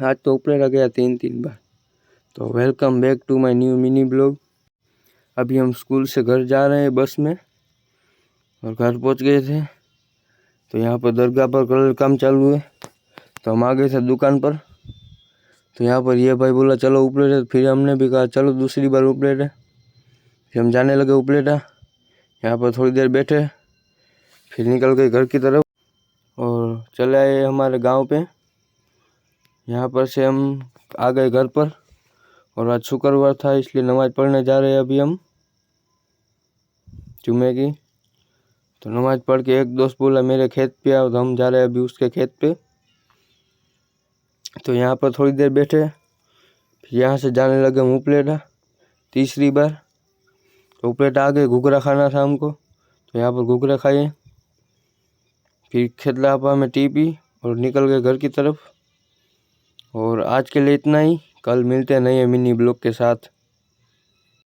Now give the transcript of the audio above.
आज तो उपलेटा गया 3 बार। तो welcome back to my new mini blog. अभी हम स्कूल से घर जा रहे हैं बस में और घर पहुंच गए थे। तो यहाँ पर दरगाह पर कलर काम चालू है, तो हम आ गए थे दुकान पर। तो यहाँ पर ये भाई बोला चलो उपलेटा, फिर हमने भी कहा चलो दूसरी बार उपलेटा। फिर हम जाने लगे उपलेटा। यहाँ पर थोड़ी देर बैठे, फिर निकल गए घर की तरफ और चले आए हमारे गांव पे। यहाँ पर से हम आ गए घर पर और आज शुक्रवार था, इसलिए नमाज पढ़ने जा रहे हैं अभी हम जुम्मे की। तो नमाज पढ़ के एक दोस्त बोला मेरे खेत पे आओ, तो हम जा रहे हैं अभी उसके खेत पे। तो यहाँ पर थोड़ी देर बैठे, फिर यहाँ से जाने लगे हम उपलेटा तीसरी बार। तो उपलेटा आ गए, घुघरा खाना था हमको, तो यहाँ पर घुघरा खाए। फिर खेतलापा में टी पी और निकल गए घर की तरफ। और आज के लिए इतना ही, कल मिलते हैं नए मिनी ब्लॉग के साथ।